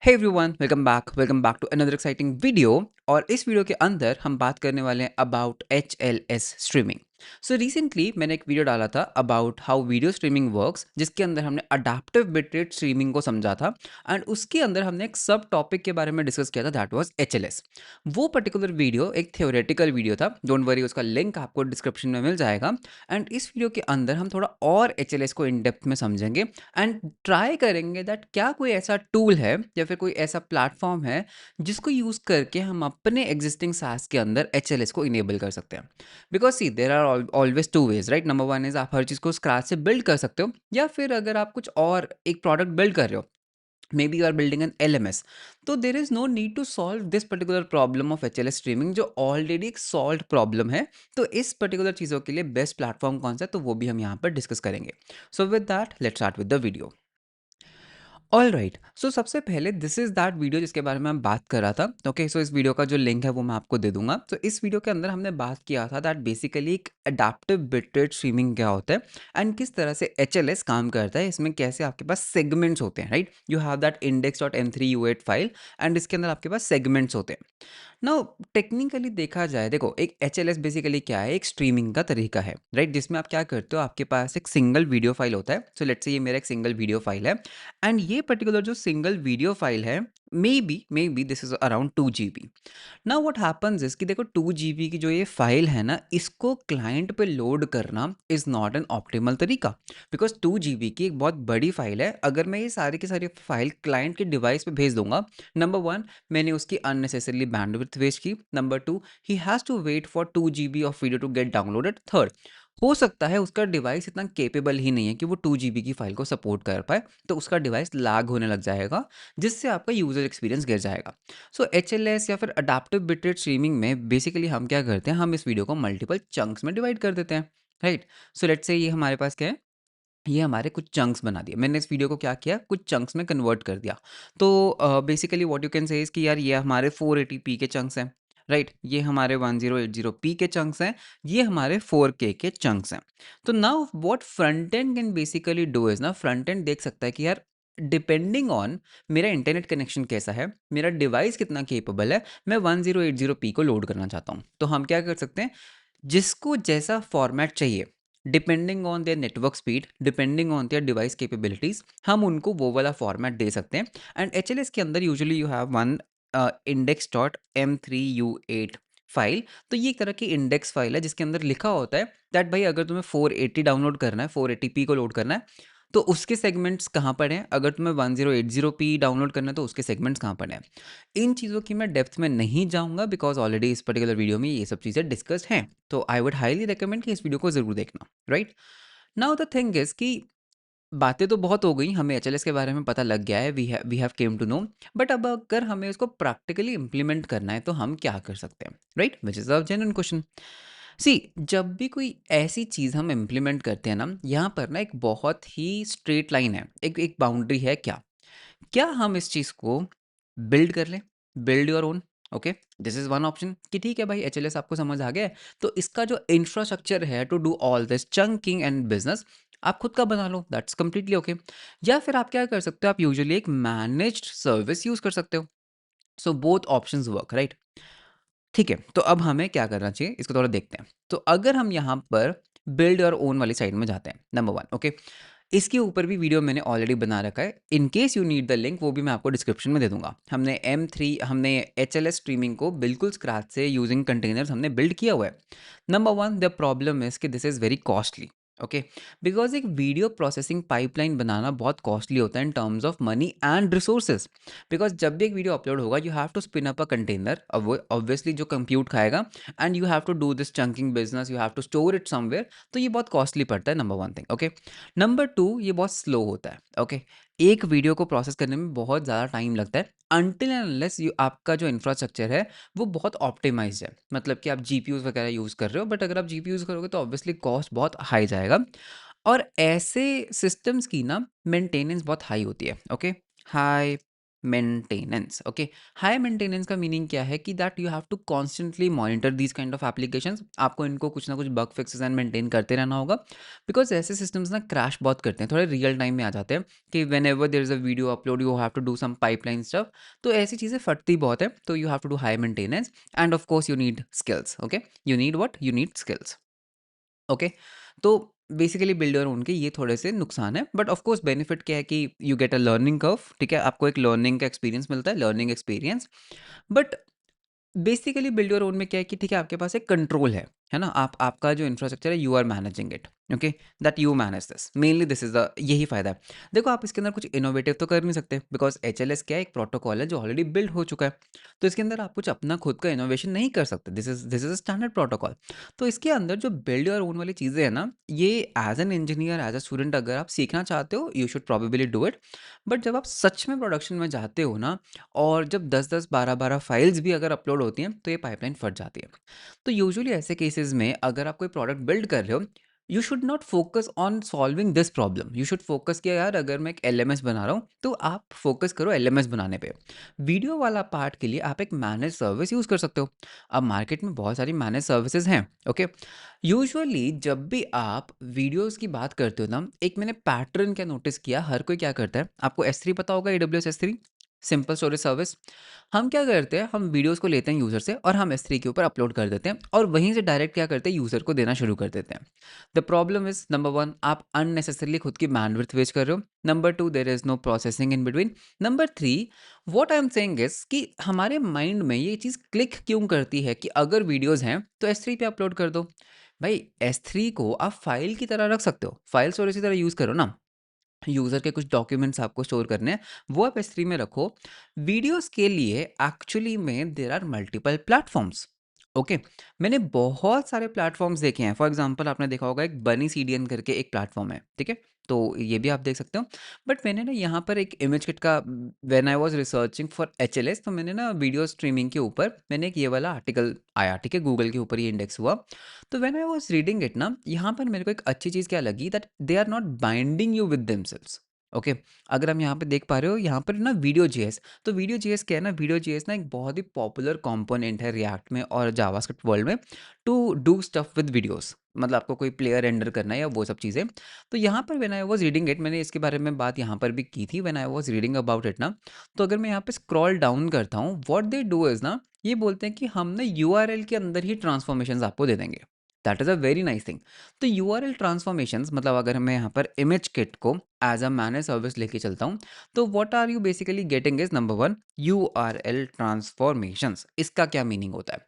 Hey everyone, welcome back to another exciting video. और इस video के अंदर हम बात करने वाले हैं about HLS streaming. So recently मैंने एक वीडियो डाला था about how video streaming works, जिसके अंदर हमने अडेप्टिव बिट रेट स्ट्रीमिंग को समझा था। एंड उसके अंदर हमने एक सब टॉपिक के बारे में डिस्कस किया था, दैट वाज HLS। वो पर्टिकुलर वीडियो एक थियोरेटिकल वीडियो था, डोंट वरी, उसका लिंक आपको डिस्क्रिप्शन में मिल जाएगा। एंड इस वीडियो के अंदर हम थोड़ा और HLS को इन डेप्थ में समझेंगे एंड ट्राई करेंगे दैट क्या कोई ऐसा टूल है या फिर कोई ऐसा प्लेटफॉर्म है जिसको यूज़ करके हम अपने एग्जिस्टिंग सास के अंदर HLS को इनेबल कर सकते हैं। Because see there are always two ways, right. Number one is आप हर चीज़ को स्क्रैच से बिल्ड कर सकते हो, या फिर अगर आप कुछ और एक प्रोडक्ट बिल्ड कर रहे हो, maybe you are building an LMS, तो there is no need to solve this particular problem of HLS streaming, जो ऑलरेडी एक सॉल्व प्रॉब्लम है। तो इस पर्टिकुलर चीज़ों के लिए बेस्ट प्लेटफॉर्म कौन सा है, तो वो भी हम यहाँ पर डिस्कस करेंगे। So with that let's start with the video. All right, so सबसे पहले दिस इज दैट वीडियो जिसके बारे में मैं बात कर रहा था। ओके, सो इस वीडियो का जो लिंक है वो मैं आपको दे दूंगा। तो इस वीडियो के अंदर हमने बात किया था दैट बेसिकली एक अडेप्टिव बिट रेट स्ट्रीमिंग क्या होता है एंड किस तरह से HLS काम करता है। इसमें कैसे आपके पास सेगमेंट्स होते हैं, right. You have that index.m3u8 file and इसके अंदर आपके पास सेगमेंट्स होते हैं। नाउ टेक्निकली देखा जाए, देखो, एक HLS बेसिकली क्या है, एक स्ट्रीमिंग का तरीका है, राइट, जिसमें आप क्या करते हो, आपके पास एक सिंगल वीडियो फाइल होता है। सो लेट्स से ये मेरा एक सिंगल वीडियो फाइल है एंड ये पर्टिकुलर जो सिंगल वीडियो फाइल है, may be this is around 2 GB। Now what happens is कि देखो, 2 GB की जो ये फाइल है ना, इसको क्लाइंट पे लोड करना इज नॉट एन ऑप्टिमल तरीका। बिकॉज 2 GB की एक बहुत बड़ी फाइल है, अगर मैं ये सारी की सारी फाइल क्लाइंट के डिवाइस पे भेज दूंगा, नंबर वन, मैंने उसकी अननेसेसरली बैंडविड्थ वेस्ट की। Number two, he has to wait for 2 GB of video to get downloaded. Third, हो सकता है उसका डिवाइस इतना केपेबल ही नहीं है कि वो 2 GB की फाइल को सपोर्ट कर पाए, तो उसका डिवाइस लैग होने लग जाएगा, जिससे आपका यूजर एक्सपीरियंस गिर जाएगा। सो HLS या फिर अडेप्टिव बिटरेट स्ट्रीमिंग में बेसिकली हम क्या करते हैं, हम इस वीडियो को मल्टीपल चंक्स में डिवाइड कर देते हैं, राइट। सो लेट्स से ये हमारे पास क्या है, ये हमारे कुछ चंक्स बना दिए। मैंने इस वीडियो को क्या किया, कुछ चंक्स में कन्वर्ट कर दिया। तो basically what you can say is कि यार ये हमारे 480p के चंक्स हैं, राइट। ये हमारे 1080p के चंक्स हैं, ये हमारे 4K के चंक्स हैं। तो now what front end can basically do is ना, फ्रंट एंड देख सकता है कि यार डिपेंडिंग ऑन मेरा इंटरनेट कनेक्शन कैसा है, मेरा डिवाइस कितना केपेबल है, मैं 1080p को लोड करना चाहता हूँ। तो हम क्या कर सकते हैं, जिसको जैसा फॉर्मेट चाहिए, depending on their network speed, depending on their device capabilities, हम उनको वो वाला फॉर्मेट दे सकते हैं। एंड HLS के अंदर usually you have one index.m3u8 file. तो ये एक तरह की इंडेक्स फाइल है जिसके अंदर लिखा होता है दैट भाई, अगर तुम्हें 480 डाउनलोड करना है, 480p को लोड करना है, तो उसके सेगमेंट्स कहाँ पर हैं। अगर तुम्हें 1080p डाउनलोड करना है, तो उसके सेगमेंट्स कहाँ पर हैं। इन चीज़ों की मैं डेप्थ में नहीं जाऊंगा, बिकॉज ऑलरेडी इस पर्टिकुलर वीडियो में ये सब चीज़ें डिस्कस्ड हैं। तो आई वुड हाईली रिकमेंड कि इस वीडियो को ज़रूर देखना, right. Now the thing is कि बातें तो बहुत हो गई, हमें HLS के बारे में पता लग गया है, we have came to know. But अब अगर हमें उसको प्रैक्टिकली इंप्लीमेंट करना है, तो हम क्या कर सकते हैं, right, which is a genuine question. See, जब भी कोई ऐसी चीज़ हम इम्प्लीमेंट करते हैं ना, यहाँ पर ना एक बहुत ही स्ट्रेट लाइन है, एक एक बाउंड्री है। क्या क्या हम इस चीज़ को बिल्ड कर लें, build your own. Okay, this is one option कि ठीक है भाई, HLS आपको समझ आ गया है, तो इसका जो इंफ्रास्ट्रक्चर है to do all this chunking and business, आप खुद का बना लो, दैट्स कंप्लीटली ओके। या फिर आप क्या कर सकते हो, आप यूजुअली एक मैनेज्ड सर्विस यूज कर सकते हो। So both options work, right. ठीक है, तो अब हमें क्या करना चाहिए, इसको थोड़ा देखते हैं। तो अगर हम यहाँ पर बिल्ड योर ओन वाली साइड में जाते हैं, नंबर वन, ओके, इसके ऊपर भी वीडियो मैंने ऑलरेडी बना रखा है। इन case you need the link, वो भी मैं आपको डिस्क्रिप्शन में दे दूंगा। हमने HLS स्ट्रीमिंग को बिल्कुल स्क्रैच से यूजिंग कंटेनर्स हमने बिल्ड किया हुआ है। Number one, the problem is कि this is very costly. Okay, because एक वीडियो प्रोसेसिंग पाइपलाइन बनाना बहुत कॉस्टली होता है in terms of money and resources. Because जब भी एक वीडियो अपलोड होगा, you have to spin up a container, अब वो ऑब्वियसली जो कंप्यूट खाएगा, and you have to do this chunking business, you have to store it somewhere. तो ये बहुत कॉस्टली पड़ता है, number one thing. Okay, number two, ये बहुत स्लो होता है। ओके, एक वीडियो को प्रोसेस करने में बहुत ज़्यादा टाइम लगता है, अनटिल एंड अनलेस यू आपका जो इंफ्रास्ट्रक्चर है वो बहुत ऑप्टिमाइज्ड है, मतलब कि आप GPUs वगैरह यूज़ कर रहे हो। बट अगर आप GPUs करोगे तो ऑब्वियसली कॉस्ट बहुत हाई जाएगा, और ऐसे सिस्टम्स की ना मेंटेनेंस बहुत हाई होती है। Okay, high maintenance. Okay, high maintenance का मीनिंग क्या है कि that you have to constantly monitor these kind of applications. आपको इनको कुछ ना कुछ बग फिक्सेस एंड मेंटेन करते रहना होगा, बिकॉज ऐसे सिस्टम्स ना क्रैश बहुत करते हैं, थोड़े रियल टाइम में आ जाते हैं कि whenever there is a video upload you have to do some pipeline stuff. तो ऐसी चीज़ें फटती बहुत है, तो you have to do high maintenance and of course you need skills. Okay, you need what, you need skills. Okay, तो basically builder उनके ये थोड़े से नुकसान है, बट ऑफ कोर्स बेनिफिट क्या है कि you get a learning curve. ठीक है, आपको एक लर्निंग का एक्सपीरियंस मिलता है, learning experience. But basically build your own में क्या है कि ठीक है, आपके पास एक कंट्रोल है ना, आप आपका जो इंफ्रास्ट्रक्चर है you are managing it. Okay, that you manage this mainly, this is the यही फायदा है। देखो, आप इसके अंदर कुछ इनोवेटिव तो कर नहीं सकते, बिकॉज HLS क्या है, एक प्रोटोकॉल है जो ऑलरेडी बिल्ड हो चुका है। तो इसके अंदर आप कुछ अपना खुद का इनोवेशन नहीं कर सकते, this is a standard protocol. तो इसके अंदर जो बिल्ड योर ओन वाली चीज़ें हैं ना, ये as an engineer, as a student अगर आप सीखना चाहते हो, you should probably do it. But जब आप सच में प्रोडक्शन में जाते हो ना, और जब 10-10, 12-12 फाइल्स भी अगर अपलोड होती हैं, तो ये पाइपलाइन फट जाती है। तो यूजुअली ऐसे केसेस में अगर आप कोई प्रोडक्ट बिल्ड कर रहे हो, you should not focus on solving this problem. You should focus किया यार, अगर मैं एक LMS बना रहा हूँ तो आप फोकस करो LMS बनाने पे। वीडियो वाला पार्ट के लिए आप एक मैनेज सर्विस यूज कर सकते हो। अब मार्केट में बहुत सारी मैनेज सर्विसेज हैं। ओके, यूजुअली जब भी आप वीडियोस की बात करते हो ना, एक मैंने पैटर्न क्या नोटिस किया, हर कोई क्या करता है, आपको S3 पता होगा, AWS S3 simple storage service. हम क्या करते हैं, हम वीडियोस को लेते हैं यूज़र से और हम S3 के ऊपर अपलोड कर देते हैं, और वहीं से डायरेक्ट क्या करते हैं, यूज़र को देना शुरू कर देते हैं। The problem is, number one, आप अननेसेसरली खुद की बैंडविड्थ वेस्ट कर रहे हो। Number two, there is no processing in between. Number three, what I am saying is कि हमारे माइंड में ये चीज़ क्लिक क्यों करती है कि अगर वीडियोस हैं तो S3 पे अपलोड कर दो। भाई, S3 को आप फाइल की तरह रख सकते हो, फाइल स्टोरेज की तरह यूज़ करो ना। यूज़र के कुछ डॉक्यूमेंट्स आपको स्टोर करने हैं, वो आप S3 में रखो। वीडियोस के लिए एक्चुअली में there are multiple platforms. Okay, मैंने बहुत सारे प्लेटफॉर्म्स देखे हैं। फॉर एग्जांपल, आपने देखा होगा एक बनी CDN करके एक प्लेटफॉर्म है, ठीक है, तो ये भी आप देख सकते हो। बट मैंने ना यहाँ पर एक इमेज किट का, when I was researching for HLS, तो मैंने ना वीडियो स्ट्रीमिंग के ऊपर मैंने एक ये वाला आर्टिकल आया, ठीक है, गूगल के ऊपर ये इंडेक्स हुआ। तो when I was reading it ना, यहाँ पर मेरे को एक अच्छी चीज़ क्या लगी, that they are not binding you with themselves. Okay, अगर हम यहाँ पे देख पा रहे हो, यहाँ पर ना वीडियो जेएस, तो वीडियो जेएस क्या है ना, वीडियो जेएस ना एक बहुत ही पॉपुलर कंपोनेंट है रिएक्ट में और जावास्क्रिप्ट वर्ल्ड में, to do stuff with videos. मतलब आपको कोई प्लेयर रेंडर करना है या वो सब चीज़ें। तो यहाँ पर when I was reading it, मैंने इसके बारे में बात यहाँ पर भी की थी, when I was reading about it ना, तो अगर मैं यहाँ पे स्क्रॉल डाउन करता हूँ, व्हाट दे डू इज ना, ये बोलते हैं कि हम ना URL के अंदर ही ट्रांसफॉर्मेशंस आपको दे देंगे। That is a very nice thing. तो URL ट्रांसफॉर्मेशंस मतलब, अगर मैं यहाँ पर इमेज किट को एज अ मैनेज सर्विस लेके चलता हूँ, तो what are you basically getting is, number one, URL transformations. इसका क्या मीनिंग होता है?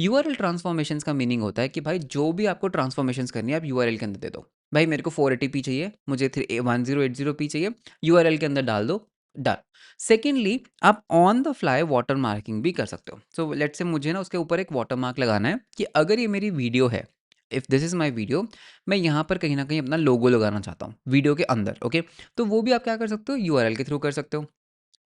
URL ट्रांसफॉर्मेशंस का मीनिंग होता है कि भाई, जो भी आपको ट्रांसफॉर्मेशंस करनी है, आप URL के अंदर दे दो। भाई, मेरे को 480p चाहिए, मुझे 1080p चाहिए, URL के अंदर डाल दो, डन। सेकेंडली, आप on the fly water marking भी कर सकते हो। सो लेट्स से मुझे ना उसके ऊपर एक वाटर मार्क लगाना है कि अगर ये मेरी वीडियो है, if this is my video, मैं यहाँ पर कहीं ना कहीं अपना लोगो लगाना चाहता हूँ वीडियो के अंदर। ओके, तो वो भी आप क्या कर सकते हो, URL के थ्रू कर सकते हो।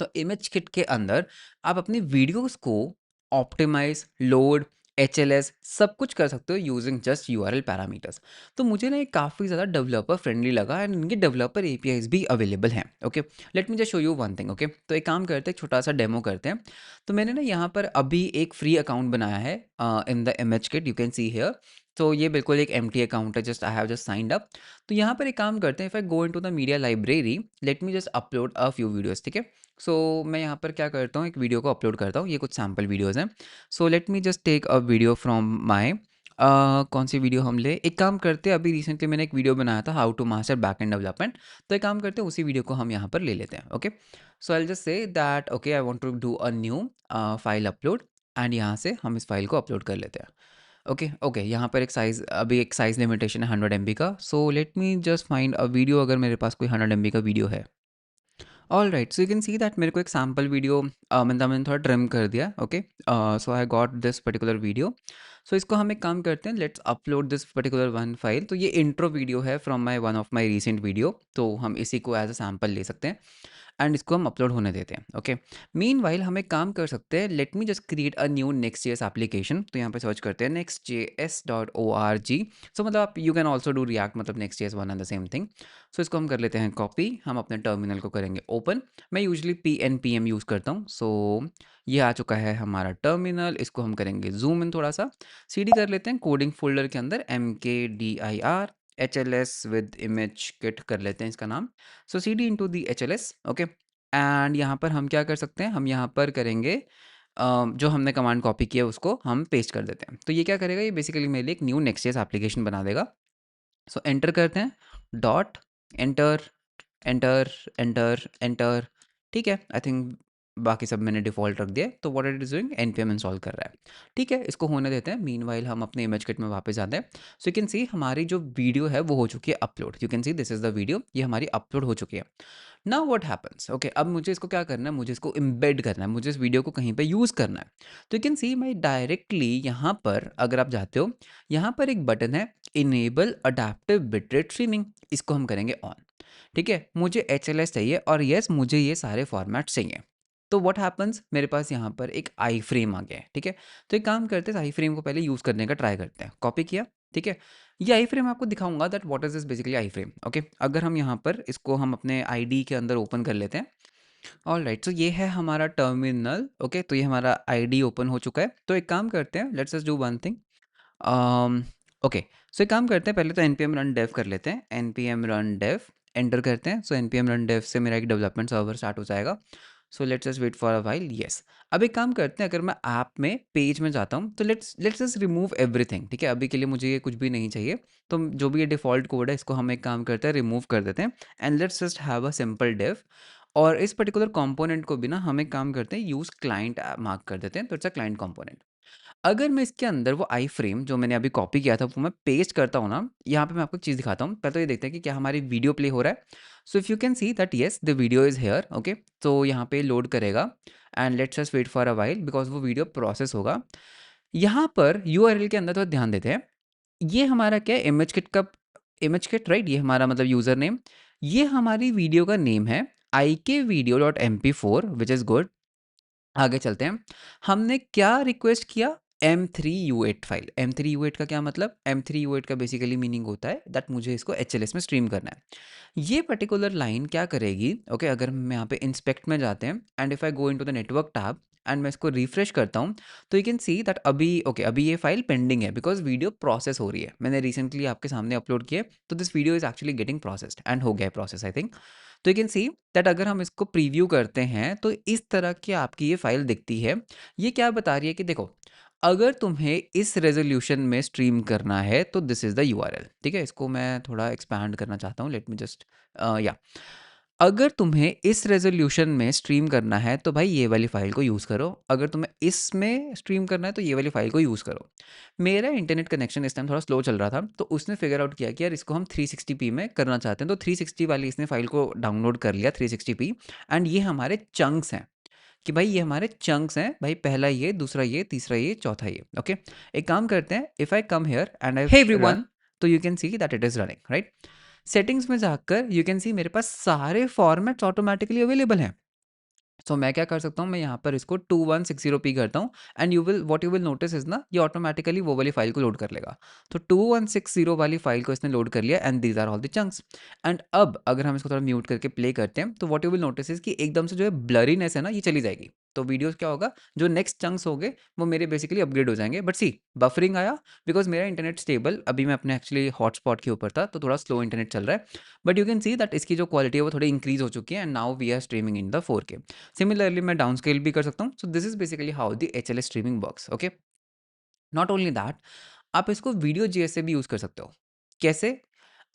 तो इमेज किट के अंदर आप अपनी वीडियोस को ऑप्टिमाइज, लोड, HLS सब कुछ कर सकते हो यूजिंग जस्ट URL पैरामीटर्स। तो मुझे ना ये काफ़ी ज़्यादा डेवलपर फ्रेंडली लगा, एंड इनके डेवलपर APIs भी अवेलेबल हैं। Okay, late me just show you one thing. Okay, तो एक काम करते हैं, छोटा सा डेमो करते हैं। तो मैंने ना यहाँ पर अभी एक फ्री अकाउंट बनाया है in the image kit, you can see here. तो ये बिल्कुल एक एम्प्टी अकाउंट है, just I have just signed up. तो यहाँ पर एक काम करते हैं, if I go into the media library, late me just upload a few videos, ठीक है। सो मैं यहाँ पर क्या करता हूँ, एक वीडियो को अपलोड करता हूँ, ये कुछ सैम्पल वीडियोज़ हैं। So let me just take a video from my, कौन सी वीडियो हम ले, एक काम करते हैं, अभी रिसेंटली मैंने एक वीडियो बनाया था, how to master back end development. तो एक काम करते हैं, उसी वीडियो को हम यहाँ पर ले लेते हैं। Okay, so I just say that okay, I want to do a new file upload, and यहाँ से हम इस फाइल को अपलोड कर लेते हैं। ओके ओके, यहाँ पर एक साइज़, अभी एक साइज़ लिमिटेशन है 100 MB का। सो let me just find a video, अगर मेरे पास कोई 100 MB का वीडियो है। All right, so you can see that मेरे को एक सैम्पल वीडियो मतलब मैंने थोड़ा ट्रिम कर दिया। Okay, so I got this particular video. So इसको हम एक काम करते हैं, let's upload this particular one file. तो ये इंट्रो वीडियो है from my one of my recent video, तो हम इसी को एज अ सैम्पल ले सकते हैं। एंड इसको हम अपलोड होने देते हैं। ओके, मीनवाइल हम एक काम कर सकते हैं, late me just create a new next JS application. तो यहाँ पे सर्च करते हैं nextjs.org। सो मतलब आप you can also do React, मतलब Next JS one and the same thing. So इसको हम कर लेते हैं कॉपी, हम अपने टर्मिनल को करेंगे ओपन। मैं usually P N P M use करता हूँ। सो ये आ चुका है हमारा टर्मिनल, इसको हम करेंगे जूम इन थोड़ा सा, सीडी कर लेते हैं कोडिंग फोल्डर के अंदर MKDIR HLS with image kit कर लेते हैं इसका नाम। सो CD into the HLS। Okay, and यहाँ पर हम क्या कर सकते हैं, हम यहाँ पर करेंगे जो हमने कमांड कॉपी किया उसको हम पेस्ट कर देते हैं। तो ये क्या करेगा, ये बेसिकली मेरे लिए एक न्यू नेक्स्ट एप्लीकेशन बना देगा। सो एंटर करते हैं, dot, enter, enter, enter, enter. ठीक है, आई थिंक बाकी सब मैंने डिफ़ॉल्ट रख दिया है। तो what it is doing, npm install कर रहा है। ठीक है, इसको होने देते हैं। मीनवाइल हम अपने इमेज किट में वापस आते हैं। सो यू कैन सी हमारी जो वीडियो है वो हो चुकी है upload. You can see this is the video, ये हमारी अपलोड हो चुकी है। नाउ व्हाट हैपेंस, ओके, अब मुझे इसको क्या करना है, मुझे इसको एम्बेड करना है, मुझे इस वीडियो को कहीं पे यूज़ करना है। तो यू कैन सी मैं डायरेक्टली यहाँ पर, अगर आप जाते हो, यहाँ पर एक बटन है इनेबल अडैप्टिव बिटरेट स्ट्रीमिंग, इसको हम करेंगे ऑन। ठीक है, मुझे HLS चाहिए और यस मुझे ये सारे फॉर्मेट चाहिए। तो व्हाट हैपेंस, मेरे पास यहाँ पर एक आई फ्रेम आ गया है। ठीक है, तो एक काम करते हैं, आई फ्रेम को पहले यूज़ करने का ट्राई करते हैं। कॉपी किया, ठीक है, ये आई फ्रेम आपको दिखाऊंगा that what is this basically I frame. Okay, अगर हम यहाँ पर इसको हम अपने आईडी के अंदर ओपन कर लेते हैं। ऑल राइट, तो ये है हमारा टर्मिनल। ओके, तो ये हमारा आईडी ओपन हो चुका है। तो एक काम करते हैं, let's just do one thing. Okay, so एक काम करते हैं, पहले तो npm run dev कर लेते हैं। npm run dev एंटर करते हैं। सो npm run dev से मेरा एक डेवलपमेंट सर्वर स्टार्ट हो जाएगा। So let's just wait for a while. Yes, अब एक काम करते हैं, अगर मैं ऐप में पेज में जाता हूँ तो let's let's just remove everything. ठीक है, अभी के लिए मुझे ये कुछ भी नहीं चाहिए। तो जो भी ये डिफ़ॉल्ट कोड है इसको हम एक काम करते हैं, रिमूव कर देते हैं and let's just have a simple dev। और इस पर्टिकुलर कंपोनेंट को भी ना हम एक काम करते हैं, यूज़ क्लाइंट मार्क कर देते हैं। तो इट्स अ क्लाइंट कंपोनेंट। अगर मैं इसके अंदर वो आई फ्रेम जो मैंने अभी कॉपी किया था वो मैं पेस्ट करता हूँ ना, यहाँ पे मैं आपको एक चीज़ दिखाता हूँ। पहले तो ये देखते हैं कि क्या हमारी वीडियो प्ले हो रहा है। So if you can see that yes the video is here. Okay, तो यहाँ पे लोड करेगा and let's just wait for a while because वो वीडियो प्रोसेस होगा। यहाँ पर URL के अंदर तो ध्यान देते हैं, ये हमारा क्या है, इमेज किट का इमेज किट, राइट, ये हमारा मतलब यूज़र नेम, ये हमारी वीडियो का नेम है ikvideo.mp4 विच इज़ गुड। आगे चलते हैं, हमने क्या रिक्वेस्ट किया, M3U8 फाइल। M3U8 का क्या मतलब, M3U8 का बेसिकली मीनिंग होता है दैट मुझे इसको HLS में स्ट्रीम करना है। ये पर्टिकुलर लाइन क्या करेगी, ओके, अगर हम यहाँ पे इंस्पेक्ट में जाते हैं and if I go into the network tab and मैं इसको रिफ्रेश करता हूँ, तो यू कैन सी दैट अभी ओके अभी ये फाइल पेंडिंग है बिकॉज वीडियो प्रोसेस हो रही है। मैंने रिसेंटली आपके सामने अपलोड किया, तो this video is actually getting processed and हो गया है प्रोसेस आई थिंक। तो यू कैन सी दैट अगर हम इसको प्रीव्यू करते हैं तो इस तरह की आपकी ये फाइल दिखती है। ये क्या बता रही है कि देखो, अगर तुम्हें इस रेजोल्यूशन में स्ट्रीम करना है तो दिस इज़ द URL। ठीक है, इसको मैं थोड़ा एक्सपैंड करना चाहता हूँ, लेट मी जस्ट या, अगर तुम्हें इस रेजोल्यूशन में स्ट्रीम करना है तो भाई ये वाली फाइल को यूज़ करो, अगर तुम्हें इसमें स्ट्रीम करना है तो ये वाली फाइल को यूज़ करो। मेरा इंटरनेट कनेक्शन इस टाइम थोड़ा स्लो चल रहा था, तो उसने फिगर आउट किया कि यार इसको हम 360p में करना चाहते हैं। तो 360 वाली इसने फाइल को डाउनलोड कर लिया 360p। एंड ये हमारे चंक्स हैं कि भाई ये हमारे चंक्स हैं भाई, पहला ये, दूसरा ये, तीसरा ये, चौथा ये। ओके, एक काम करते हैं, if I come here and I hey everyone, तो you can see that it is running, right. Settings में जाकर यू कैन सी मेरे पास सारे फॉर्मेट्स ऑटोमेटिकली अवेलेबल हैं। सो मैं क्या कर सकता हूँ, मैं यहाँ पर इसको 2160p करता हूँ and you will what you will notice is ना, ये ऑटोमेटिकली वो वाली फाइल को लोड कर लेगा। तो 2160 वाली फाइल को इसने लोड कर लिया and these are all the chunks. And अब अगर हम इसको थोड़ा म्यूट करके प्ले करते हैं तो what you will notice is कि एकदम से जो है ब्लरीनेस है ना, ये चली जाएगी। तो वीडियोस क्या होगा, जो नेक्स्ट चंक्स हो गए वो मेरे बेसिकली अपग्रेड हो जाएंगे। बट सी बफरिंग आया बिकॉज मेरा इंटरनेट स्टेबल, अभी मैं अपने एक्चुअली हॉटस्पॉट के ऊपर था तो थोड़ा स्लो इंटरनेट चल रहा है। But you can see that इसकी जो क्वालिटी है वो थोड़ी इंक्रीज हो चुकी है and now we are streaming in the 4K। Similarly मैं डाउन स्केल भी कर सकता हूँ। So this is basically how the HLS streaming works. Okay, not only that, आप इसको वीडियो जेएस से भी यूज़ कर सकते हो। कैसे,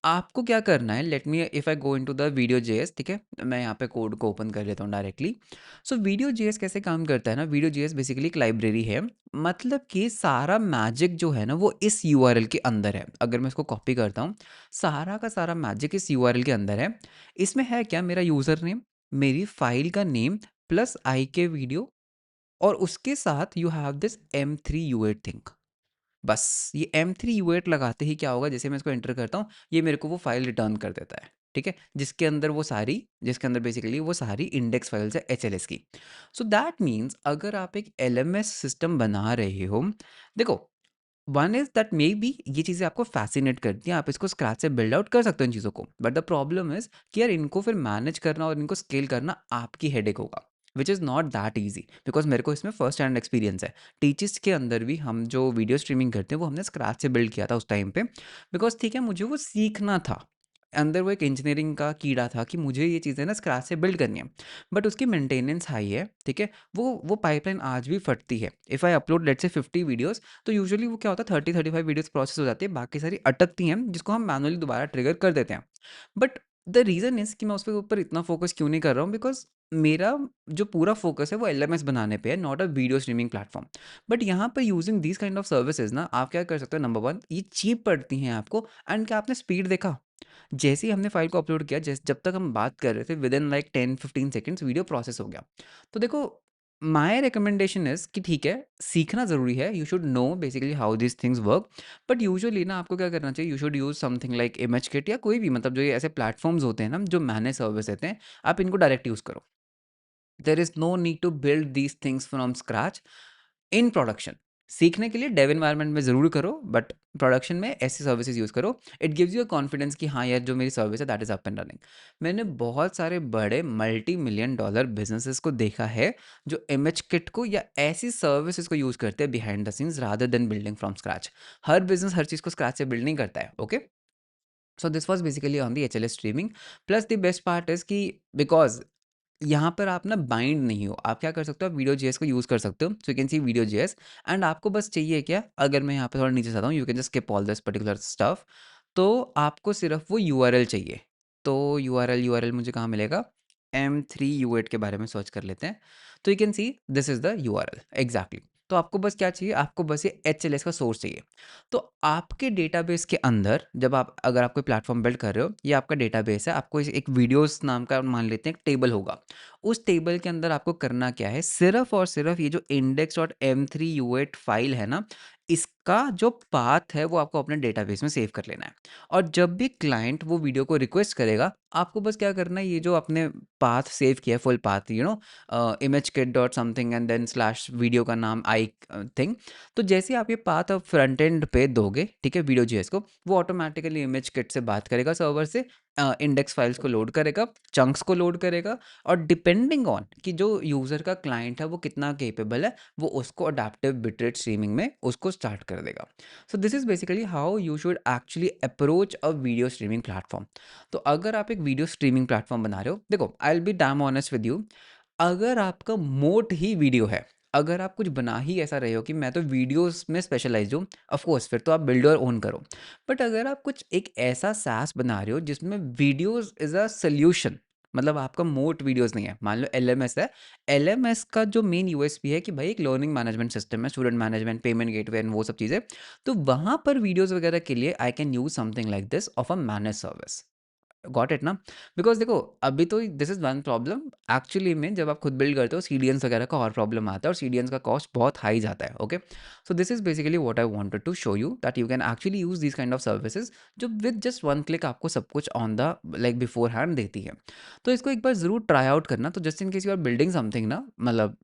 आपको क्या करना है, let me if I go into the video JS. ठीक है, मैं यहाँ पे कोड को ओपन कर लेता हूँ डायरेक्टली। सो वीडियो जेएस कैसे काम करता है ना, वीडियो जेएस बेसिकली एक लाइब्रेरी है। मतलब कि सारा मैजिक जो है ना वो इस URL के अंदर है। अगर मैं इसको कॉपी करता हूँ, सारा का सारा मैजिक इस URL के अंदर है। इसमें है क्या, मेरा यूज़र नेम, मेरी फाइल का नेम प्लस आई के वीडियो, और उसके साथ you have this M3U8 thing. बस ये M3U8 लगाते ही क्या होगा, जैसे मैं इसको एंटर करता हूँ, ये मेरे को वो फाइल रिटर्न कर देता है। ठीक है? जिसके अंदर बेसिकली वो सारी इंडेक्स फाइल्स है एचएलएस की। सो दैट मीन्स अगर आप एक एलएमएस सिस्टम बना रहे हो, देखो, one is that may be ये चीज़ें आपको फ़ैसिनेट करती हैं, आप इसको स्क्रैच से बिल्ड आउट कर सकते हो इन चीज़ों को। बट द प्रॉब्लम इज़ कि यार इनको फिर मैनेज करना और इनको स्केल करना आपकी हेडेक होगा, which is not that easy, because मेरे को इसमें फर्स्ट हैंड एक्सपीरियंस है। टीचर्स के अंदर भी हम जो वीडियो स्ट्रीमिंग करते हैं, वो हमने स्क्रैच से बिल्ड किया था उस टाइम पे, बिकॉज़ ठीक है, मुझे वो सीखना था। अंदर वो एक इंजीनियरिंग का कीड़ा था कि मुझे ये चीज़ें ना स्क्रैच से बिल्ड करनी है। बट उसकी मेंटेनेंस हाई है, ठीक है? वो पाइपलाइन आज भी फटती है। If I upload let's say 50 videos, तो यूजुअली वो क्या होता है, 30-35 वीडियोज़ प्रोसेस हो जाती है, बाकी सारी अटकती हैं, जिसको हम मैनुअली दोबारा ट्रिगर कर देते हैं। बट द रीज़न इज़ कि मैं उसके ऊपर इतना फ़ोकस क्यों नहीं कर रहा हूँ, बिकॉज़ मेरा जो पूरा फ़ोकस है वो एलएमएस बनाने पे है, not a video streaming platform. But यहाँ पर using these kind of services ना, आप क्या कर सकते हो, नंबर 1, ये चीप पड़ती हैं आपको, एंड क्या आपने स्पीड देखा? जैसे ही हमने फ़ाइल को अपलोड किया, जब तक हम बात कर रहे थे, within like 10-15 seconds video process हो गया। तो देखो, माय रिकमेंडेशन इज़ कि ठीक है, सीखना ज़रूरी है, you should know basically how these things work, but usually ना आपको क्या करना चाहिए, you should use something like ImageKit या कोई भी, मतलब जो ये ऐसे प्लेटफ़ॉर्म्स होते हैं ना, जो मैनेज सर्विस देते हैं, आप इनको डायरेक्ट यूज़ करो। There is no need to build these things from scratch in production. सीखने के लिए डेव एनवायरनमेंट में ज़रूर करो, बट प्रोडक्शन में ऐसी सर्विसेज यूज़ करो। It gives you a confidence कि हाँ यार, जो मेरी सर्विस है that is up and running. मैंने बहुत सारे बड़े मल्टी मिलियन डॉलर बिजनेसेस को देखा है, जो इमेज किट को या ऐसी सर्विसेज को यूज़ करते हैं behind the scenes rather than building from scratch. हर बिजनेस हर चीज़ को स्क्रैच से बिल्ड नहीं करता है, okay? So this was basically on the HLS streaming. Plus the best part is कि बिकॉज यहाँ पर आप ना बाइंड नहीं हो, आप क्या कर सकते हो, आप वीडियो जेएस को यूज़ कर सकते हो, so you can C video JS. And आपको बस चाहिए क्या, अगर मैं यहाँ पे थोड़ा नीचे जाता हूँ, you can just skip all this particular stuff. तो आपको सिर्फ वो यूआरएल चाहिए। तो यूआरएल मुझे कहाँ मिलेगा, M3U8 के बारे में सर्च कर लेते हैं। तो you can see this is the URL exactly. तो आपको बस क्या चाहिए, आपको बस ये एचएलएस का सोर्स चाहिए। तो आपके डेटाबेस के अंदर, जब आप अगर आप कोई प्लेटफॉर्म बिल्ड कर रहे हो, ये आपका डेटाबेस है, आपको एक वीडियोस नाम का मान लेते हैं एक टेबल होगा। उस टेबल के अंदर आपको करना क्या है, सिर्फ और सिर्फ ये जो index.m3u8 फाइल है ना, इसका जो पाथ है वो आपको अपने डेटाबेस में सेव कर लेना है। और जब भी क्लाइंट वो वीडियो को रिक्वेस्ट करेगा, आपको बस क्या करना है, ये जो आपने पाथ सेव किया है, full path, imagekit dot something and then slash video का नाम आई थिंग। तो जैसे आप ये पाथ अब फ्रंट एंड पे दोगे, ठीक है, वीडियो जेएस को, वो ऑटोमेटिकली इमेज किट से बात करेगा सर्वर से, इंडेक्स फाइल्स को लोड करेगा, चंक्स को लोड करेगा, और डिपेंडिंग ऑन कि जो यूज़र का क्लाइंट है वो कितना केपेबल है, वो उसको अडेप्टिव बिटरेट स्ट्रीमिंग में उसको स्टार्ट कर देगा। सो this is basically how you should actually approach a video streaming platform. तो अगर आप एक वीडियो स्ट्रीमिंग प्लेटफॉर्म बना रहे हो, देखो, I will be dam honest with you, अगर आपका मोट ही वीडियो है, अगर आप कुछ बना ही ऐसा रहे हो कि मैं तो वीडियोस में स्पेशलाइज्ड हूँ, ऑफ कोर्स फिर तो आप बिल्ड और ओन करो। बट अगर आप कुछ एक ऐसा सास बना रहे हो जिसमें वीडियोस इज अ सोल्यूशन, मतलब आपका मोट वीडियोस नहीं है, मान लो एलएमएस है, एलएमएस का जो मेन यूएसपी है कि भाई एक लर्निंग मैनेजमेंट सिस्टम है, student management, payment gateway and वो सब चीज़ें, तो वहाँ पर वीडियोस वगैरह के लिए I can use something like this of a manage service. Got it ना? बिकॉज़ देखो, अभी तो this is one problem, actually में जब आप खुद बिल्ड करते हो सीडीएन्स वगैरह का और प्रॉब्लम आता है, और सीडीएन्स का कॉस्ट बहुत हाई जाता है, okay? So this is basically what I wanted to show you, that you can actually use these kind of services, जो विद जस्ट वन क्लिक आपको सब कुछ on the like beforehand देती है। तो इसको एक बार ज़रूर ट्राई आउट करना, तो just in case you are building something ना, मतलब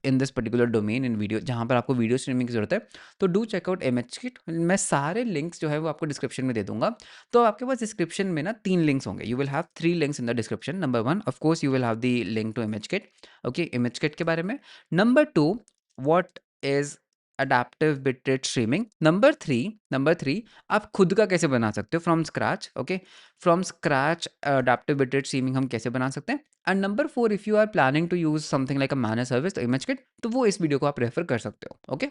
in this particular domain in video, जहाँ पर आपको वीडियो स्ट्रीमिंग की ज़रूरत है, तो डू चेक आउट इमेजकिट। मैं सारे लिंक्स जो है वो आपको डिस्क्रिप्शन में दे दूँगा। तो आपके पास डिस्क्रिप्शन में ना 3 लिंक्स होंगे, you will have 3 links in the description. Number 1 of course you will have the link to ImageKit, okay, ImageKit के बारे में। Number 2, what is adaptive bitrate streaming. Number 3 आप खुद का कैसे बना सकते हो from scratch, okay? From scratch adaptive bitrate streaming हम कैसे बना सकते हैं? And number 4, if you are planning to use something like a manage service, तो इमेजकिट, तो वो इस वीडियो को आप रेफर कर सकते हो, okay?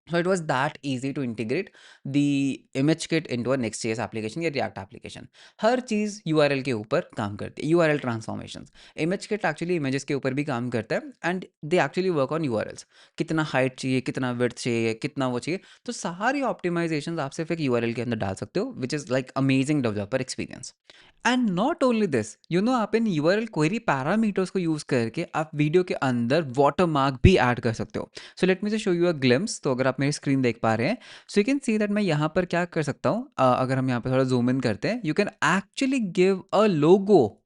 So it was that easy to integrate the image kit into a Next.js application या React application. हर चीज़ URL के ऊपर काम करती है, URL transformations. Image kit actually images के ऊपर भी काम करता है, and they actually work on URLs. कितना height चाहिए, कितना width चाहिए, कितना वो चाहिए, तो सारी optimizations आप सिर्फ एक URL के अंदर डाल सकते हो, which is like amazing developer experience. And not only this, आप इन यूआरएल क्वेरी पैरामीटर्स को यूज करके आप वीडियो के अंदर वाटरमार्क भी ऐड कर सकते हो. सो let me just show you a glimpse. तो अगर आप मेरी स्क्रीन देख पा रहे हैं, so you can see that मैं यहाँ पर क्या कर सकता हूँ. अगर हम यहाँ पर थोड़ा जूम इन करते हैं, you can actually give a logo.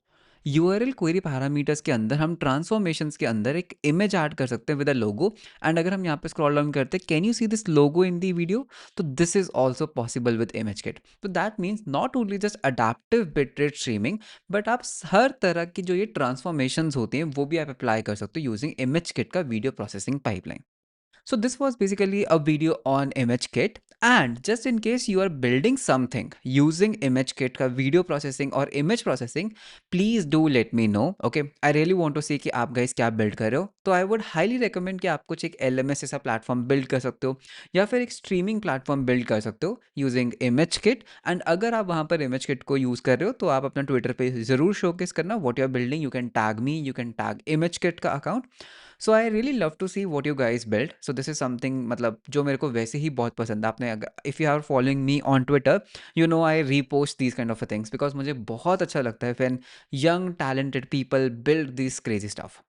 URL query parameters के अंदर हम ट्रांसफॉर्मेशंस के अंदर एक इमेज ऐड कर सकते हैं विद अ लोगो. एंड अगर हम यहाँ पे स्क्रॉल डाउन करते हैं, can you see this logo in the video? तो this is also possible with ImageKit. तो that means not only just adaptive bitrate streaming, but आप हर तरह की जो ये ट्रांसफॉर्मेशंस होती हैं वो भी आप अप्लाई कर सकते हो यूजिंग इमेज किट का video processing pipeline. So this was basically a video on ImageKit. And just in case you are building something using ImageKit का video processing और image processing, please do let me know. Okay, I really want to see कि आप guys क्या build कर रहे हो. तो I would highly recommend कि आप कुछ एक LMS जैसा platform build कर सकते हो या फिर एक streaming platform build कर सकते हो using ImageKit. And अगर आप वहाँ पर ImageKit को use कर रहे हो तो आप अपना Twitter पे ज़रूर showcase करना what you are building. You can tag me, you can tag ImageKit का account. So I really love to see what you guys build. So this is something मतलब जो मेरे को वैसे ही बहुत पसंद है. आपने अगर if you are following me on Twitter, I repost these kind of things because मुझे बहुत अच्छा लगता है when young talented people build this crazy stuff.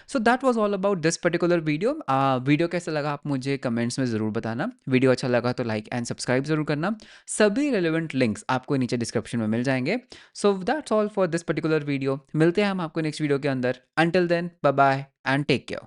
So that was all about this particular video. Video कैसा लगा आप मुझे comments में ज़रूर बताना. वीडियो अच्छा लगा तो लाइक एंड सब्सक्राइब ज़रूर करना. सभी रेलिवेंट लिंक्स आपको नीचे डिस्क्रिप्शन में मिल जाएंगे. So that's all for this particular video. मिलते हैं हम आपको नेक्स्ट वीडियो के अंदर. Until then, bye bye and take care.